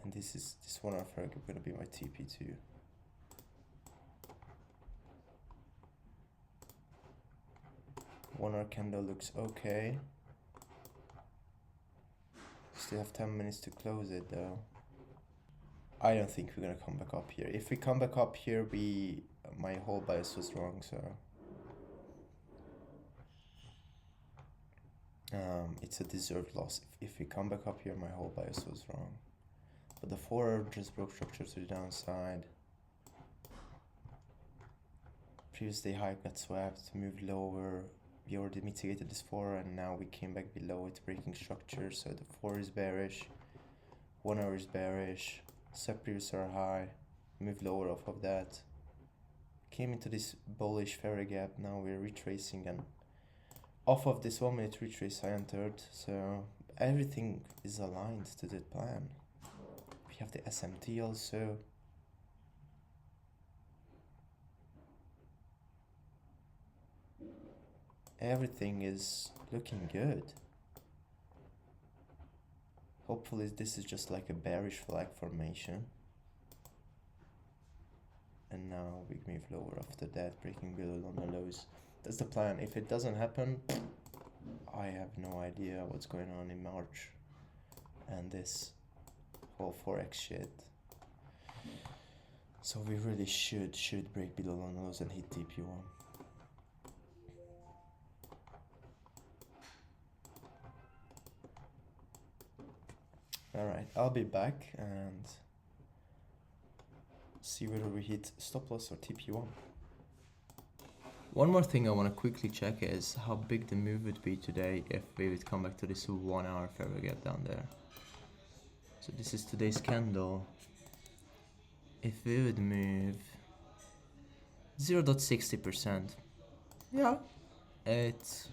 And this 1 hour fair gap gonna be my TP2. One hour candle looks okay. Still have 10 minutes to close it though. I don't think we're gonna come back up here. If we come back up here, my whole bias was wrong, so it's a deserved loss. If we come back up here, my whole bias was wrong. But the 4 hour just broke structure to the downside. Previous day high got swept, moved lower. We already mitigated this 4, and now we came back below it, breaking structure. So the 4 is bearish, 1 hour is bearish, sub previous are high, move lower off of that. Came into this bullish fair gap. Now we're retracing, and off of this 1 minute retrace I entered. So everything is aligned to the plan. We have the SMT also. everything is looking good. Hopefully this is just like a bearish flag formation. And now we move lower after that, breaking below London lows. That's the plan. If it doesn't happen, I have no idea what's going on in March and this whole forex shit. So we really should break below London lows and hit TP1. Alright, I'll be back and see whether we hit stop loss or TP1. One more thing I want to quickly check is how big the move would be today if we would come back to this 1 hour fair gap down there. So this is today's candle. If we would move 0.60%, yeah, it's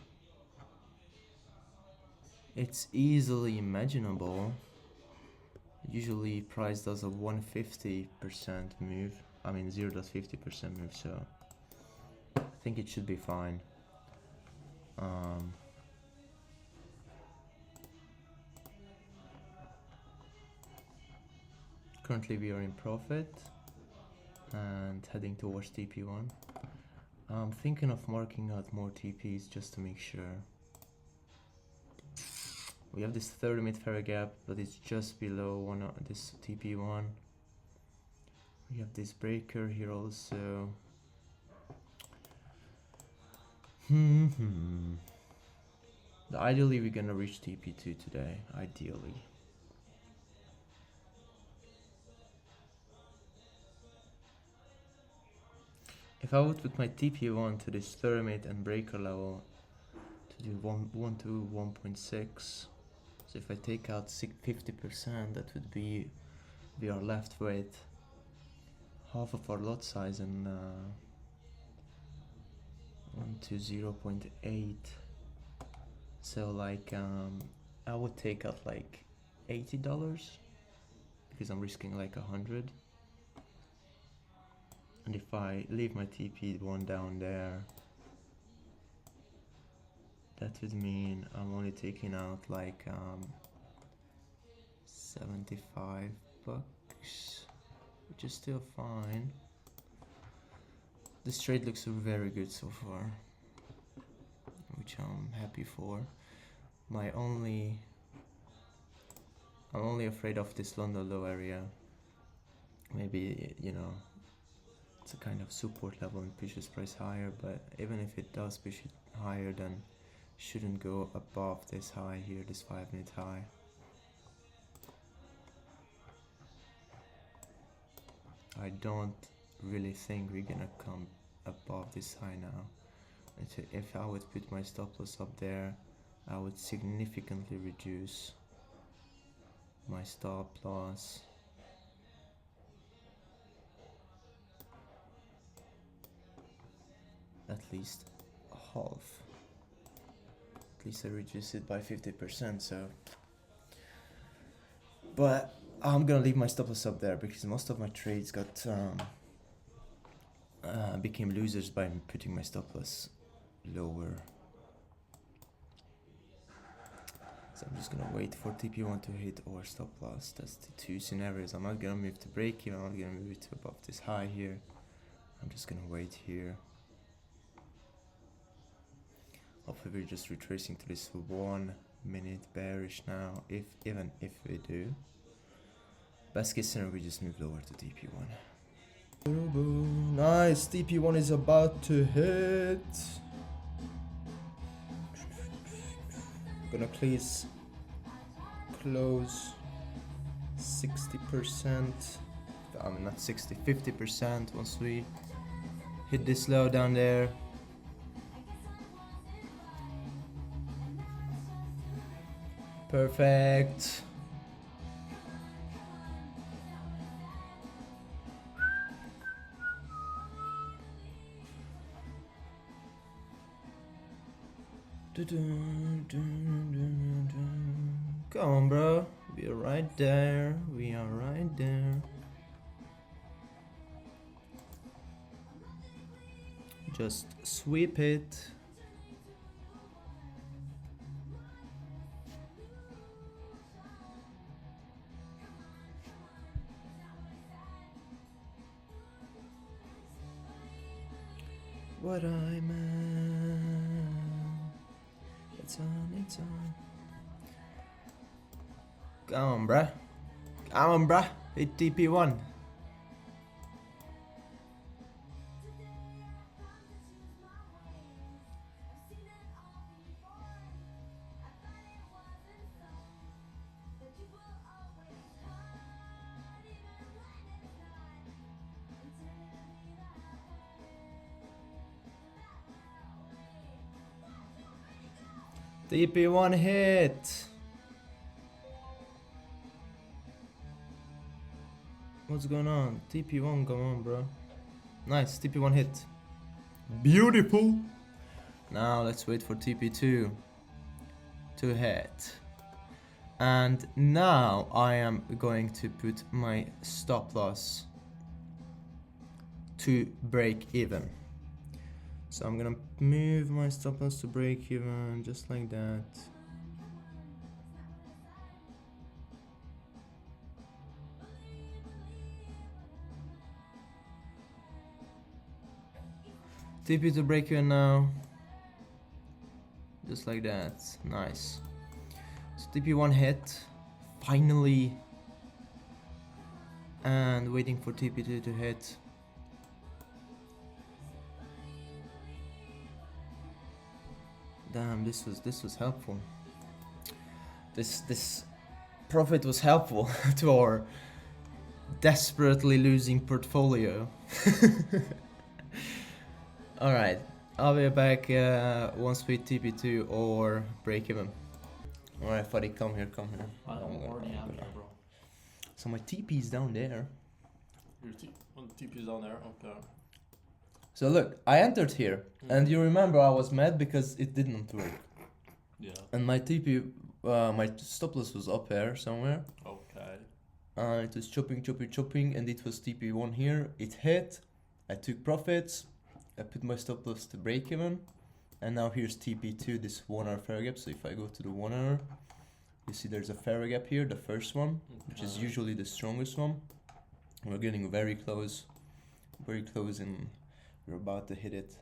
easily imaginable. Usually price does a 150% move, I mean 0.50% move, so I think it should be fine. Currently we are in profit and heading towards TP1. I'm thinking of marking out more TPs just to make sure. We have this 30-minute fair gap, but it's just below this TP1. We have this breaker here also. Ideally, we're gonna reach TP2 today. Ideally. If I would put my TP1 to this 30-minute and breaker level to do 1 to 1.6. So if I take out 50%, that would be, we are left with half of our lot size and 1 to 0.8. So like I would take out like $80 because I'm risking like 100. And if I leave my TP1 down there, that would mean I'm only taking out like 75 bucks, which is still fine. This trade looks very good so far, which I'm happy for. I'm only afraid of this London low area. Maybe, you know, it's a kind of support level and pushes price higher, but even if it does push it higher, then shouldn't go above this high here, this 5-minute high. I don't really think we're gonna come above this high now. If I would put my stop loss up there, I would significantly reduce my stop loss. At least half. At least I reduce it by 50%, so. But I'm gonna leave my stop loss up there because most of my trades got became losers by putting my stop loss lower. So I'm just gonna wait for TP1 to hit or stop loss. That's the two scenarios. I'm not gonna move to break even, I'm not gonna move it to above this high here. I'm just gonna wait here. Hopefully we're just retracing to this 1 minute bearish now, even if we do. Best case scenario, we just move lower to TP1. Nice, TP1 is about to hit. Gonna please close 60%. I mean not 60, 50% once we hit this low down there. Perfect. Come on, bro. We are right there. We are right there. Just sweep it. what I meant. It's on, it's on. Come on, bruh. Come on, bruh. Hit TP1. TP1 hit. What's going on? TP1, come on, bro. Nice, TP1 hit. Beautiful. Now let's wait for TP2 to hit. And now I am going to put my stop loss to break even. So I'm gonna move my stop loss to break even just like that. TP to break even now. Just like that. Nice. So TP1 hit. Finally. And waiting for TP2 to hit. Damn, this was helpful. This profit was helpful to our desperately losing portfolio. All right, I'll be back once we TP2 or break even. All right, Fuddy, come here. I already am here, bro. So my TP's down there. Your TP's down there. Okay. So look, I entered here, and you remember I was mad because it didn't work. Yeah. And my TP, my stop loss was up here somewhere. Okay. It was chopping, and it was TP1 here. It hit. I took profits. I put my stop loss to break even, and now here's TP2, this 1 hour fair gap. So if I go to the 1 hour, you see there's a fair gap here, the first one, which is usually the strongest one. We're getting very close, and we're about to hit it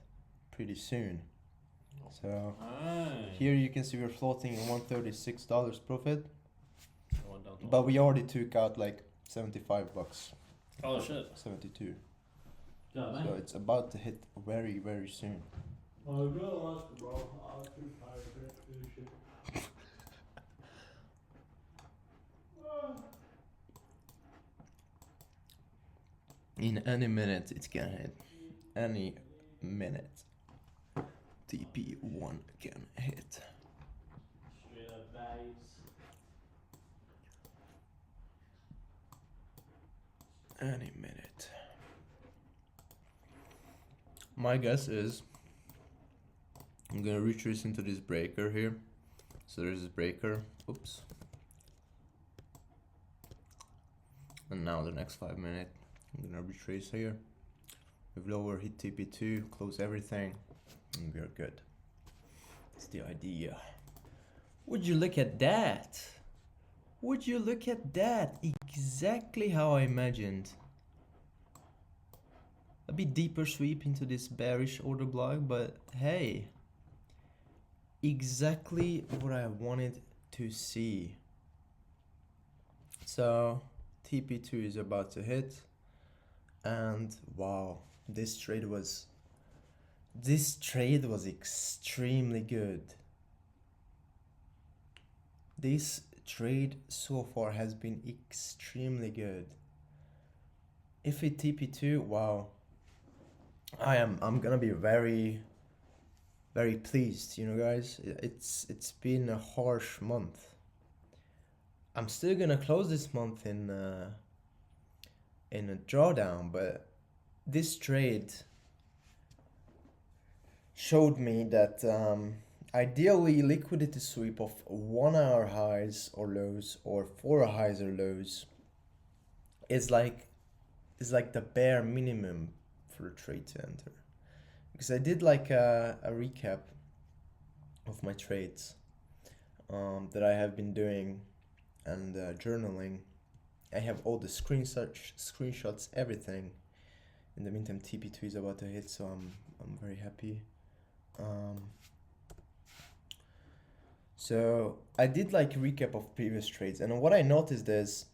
pretty soon. So here you can see we're floating in $136 profit, but we already took out like $75. Oh shit. 72. Yeah, So it's about to hit very, very soon. Oh, good luck, bro. I'm too tired to do shit. In any minute it can hit. Any minute. TP1 can hit. Straight up babes. Any minute. My guess is I'm gonna retrace into this breaker here. So there's this breaker. Oops. And now the next 5 minutes I'm gonna retrace here. With lower hit TP2, close everything, and we're good. That's the idea. Would you look at that? Would you look at that? Exactly how I imagined. A bit deeper sweep into this bearish order block, but hey, exactly what I wanted to see. So TP2 is about to hit, and wow, this trade was extremely good. This trade so far has been extremely good. If it TP2, wow, I'm gonna be very, very pleased, you know, guys. It's been a harsh month. I'm still gonna close this month in a drawdown, but this trade showed me that ideally liquidity sweep of 1 hour highs or lows or 4 highs or lows is like the bare minimum for a trade to enter. Because I did like a recap of my trades that I have been doing and journaling. I have all the screenshots, everything In the meantime, TP2 is about to hit, so I'm very happy. So I did like recap of previous trades, and what I noticed is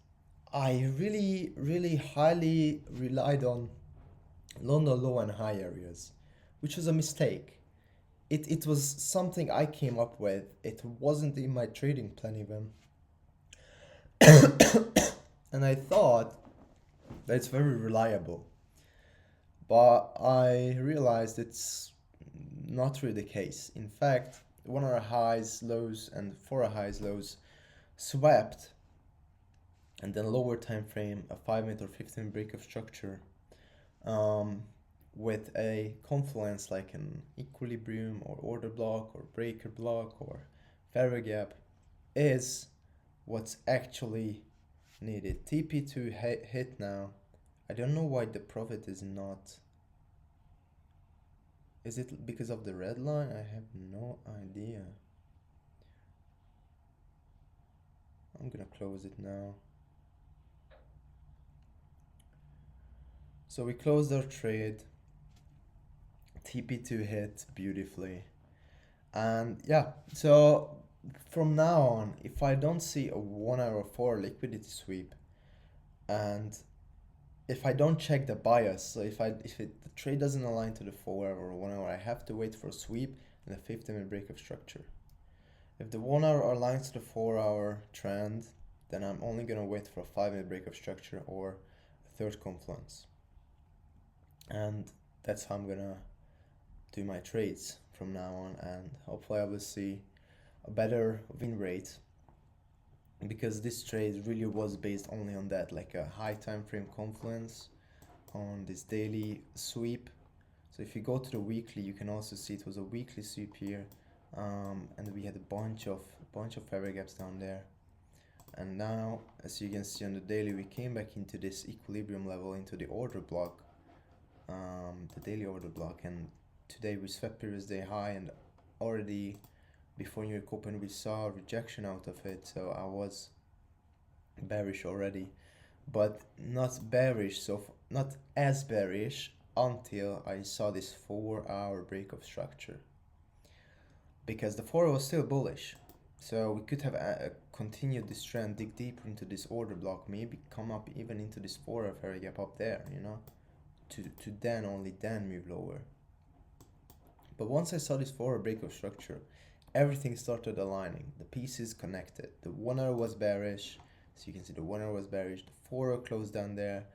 I really highly relied on London low and high areas, which was a mistake. It was something I came up with. It wasn't in my trading plan even. And I thought that it's very reliable. But I realized it's not really the case. In fact, 1 hour highs, lows, and 4 hour highs, lows swept, and then lower time frame, a 5-minute or 15 break of structure, with a confluence like an equilibrium or order block or breaker block or fair gap is what's actually needed. TP2 hit now. I don't know why the profit is not. Is it because of the red line? I have no idea. I'm gonna close it now. So we closed our trade. TP2 hit beautifully. And yeah, so from now on, if I don't see a 1 hour 4 liquidity sweep, and if I don't check the bias, so if the trade doesn't align to the 4 hour or 1 hour, I have to wait for a sweep and a 15-minute break of structure. If the 1 hour aligns to the 4 hour trend, then I'm only gonna wait for a 5-minute break of structure or a third confluence. And that's how I'm gonna do my trades from now on, and hopefully I will see a better win rate, because this trade really was based only on that, like a high time frame confluence on this daily sweep. So if you go to the weekly, you can also see it was a weekly sweep here, and we had a bunch of fair gaps down there. And now, as you can see on the daily, we came back into this equilibrium level, into the order block, the daily order block, and today we swept previous day high, and already before New York Open we saw rejection out of it, so I was bearish already, but not bearish, so not as bearish until I saw this 4 hour break of structure, because the 4 hour was still bullish. So we could have continued this trend, dig deeper into this order block, maybe come up even into this 4 hour fair gap up there, you know, to then only then move lower. But once I saw this 4 hour break of structure, everything started aligning. The pieces connected. The 1 hour was bearish, so you can see the 1 hour was bearish. The 4 hour closed down there.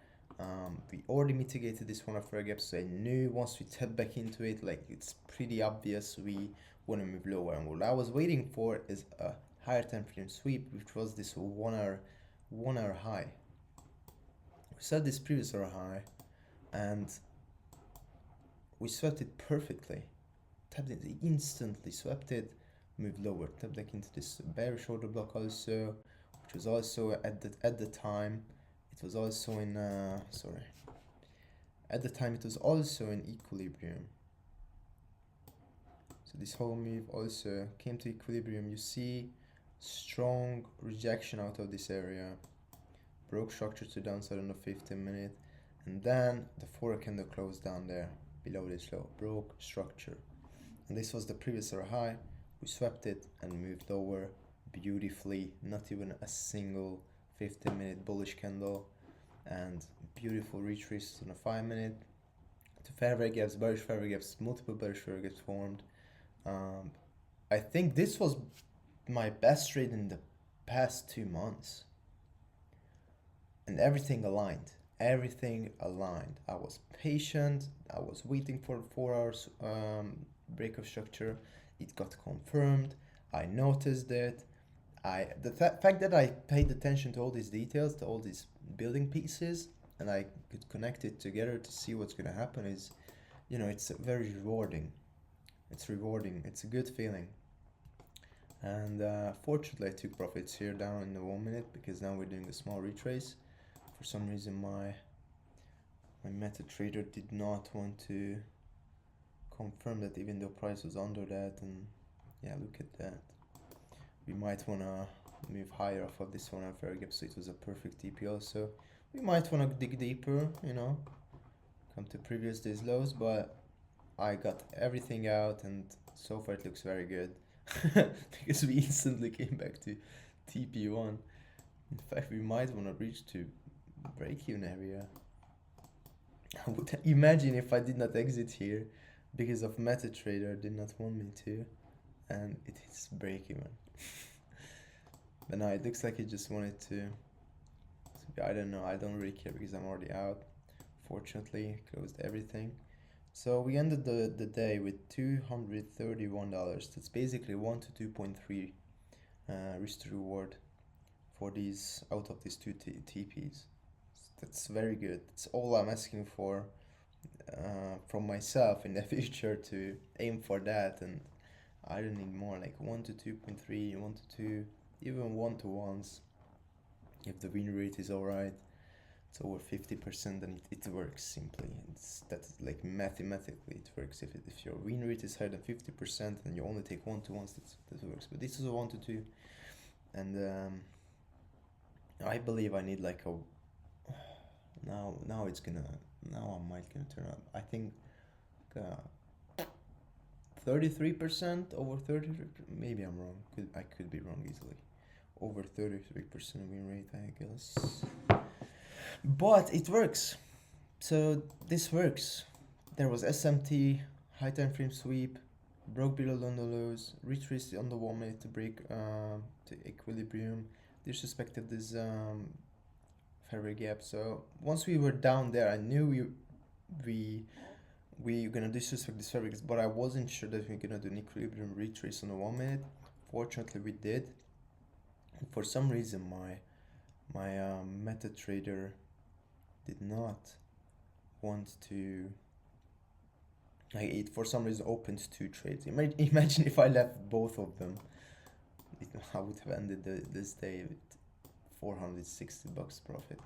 We already mitigated this 1 hour fair gap, so I knew once we tapped back into it, like it's pretty obvious we want to move lower. And what I was waiting for is a higher time frame sweep, which was this 1 hour high. We set this previous hour high, and we swept it perfectly. Tapped it instantly, swept it, moved lower, tapped back into this bearish order block also, which was also at the time it was also in at the time it was also in equilibrium. So this whole move also came to equilibrium. You see strong rejection out of this area, broke structure to downside on the 15-minute, and then the 4 candle closed down there below this low, broke structure. And this was the previous hour high. We swept it and moved lower beautifully, not even a single 15-minute bullish candle, and beautiful retraces on a 5-minute to fair gaps, bearish fair gaps, multiple bearish fair gaps formed. I think this was my best trade in the past 2 months, and everything aligned. Everything aligned. I was patient. I was waiting for 4 hours break of structure. It got confirmed. I noticed it. The fact that I paid attention to all these details, to all these building pieces, and I could connect it together to see what's going to happen is, you know, it's very rewarding. It's rewarding. It's a good feeling. And fortunately, I took profits here down in the 1 minute, because now we're doing a small retrace. For some reason, my MetaTrader did not want to confirm that, even though price was under that. And yeah, look at that. We might want to move higher off of this 1 hour fair gap, so it was a perfect TP also. We might want to dig deeper, you know, come to previous day's lows, but I got everything out, and so far it looks very good because we instantly came back to TP1. In fact, we might want to reach to break-even area. I would imagine if I did not exit here because of MetaTrader did not want me to, and it hits break-even. But no, it looks like he just wanted to. I don't know. I don't really care because I'm already out. Fortunately, closed everything. So we ended the day with $231. That's basically 1 to 2.3 risk to reward for these out of these two TPs. That's very good. That's all I'm asking for from myself in the future, to aim for that, and I don't need more. Like 1 to 2.3, 1 to 2, even 1 to 1s. If the win rate is alright, it's over 50%, then it works simply. That's like mathematically it works. If your win rate is higher than 50% and you only take 1 to 1s, that works. But this is a 1 to 2, and I believe I need like a now I might gonna turn up. I think 33%, over 30. Maybe I'm wrong. I could be wrong easily. Over 33% win rate, I guess. But it works. So this works. There was SMT, high time frame sweep, broke below London lows, retraced on the 1 minute to break to equilibrium, disrespected this fairway gap. So once we were down there, I knew we gonna disrespect this fairway gap, but I wasn't sure that we are gonna do an equilibrium retrace on the 1 minute. Fortunately, we did. And for some reason, my MetaTrader did not want to. It for some reason opened 2 trades. Imagine if I left both of them. I would have ended this day with $460 profit.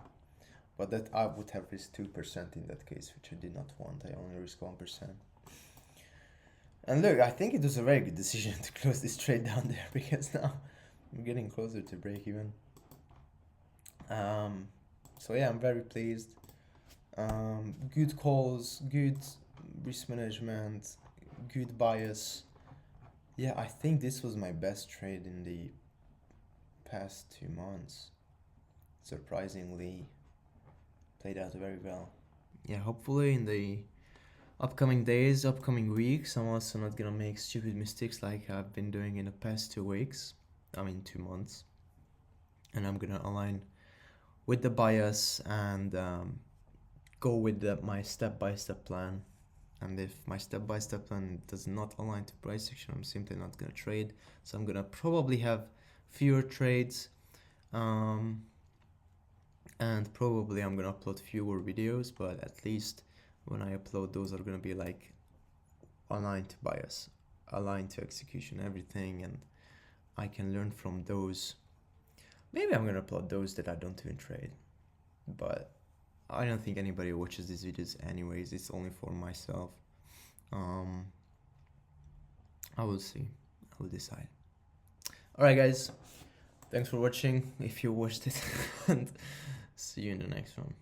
But that I would have risked 2% in that case, which I did not want. I only risked 1%. And look, I think it was a very good decision to close this trade down there, because now I'm getting closer to break even. So yeah, I'm very pleased. Good calls, good risk management, good bias. Yeah, I think this was my best trade in the past 2 months. Surprisingly, played out very well. Yeah, hopefully in the upcoming days, upcoming weeks, I'm also not gonna make stupid mistakes like I've been doing in the past 2 weeks. 2 months. And I'm gonna align with the bias and go with my step-by-step plan. And if my step-by-step plan does not align to price action, I'm simply not gonna trade. So I'm gonna probably have fewer trades, and probably I'm gonna upload fewer videos, but at least when I upload, those are gonna be like aligned to bias, aligned to execution, everything, and I can learn from those. Maybe I'm gonna upload those that I don't even trade, but I don't think anybody watches these videos anyways. It's only for myself. I will see. I will decide. Alright guys, thanks for watching if you watched it, and see you in the next one.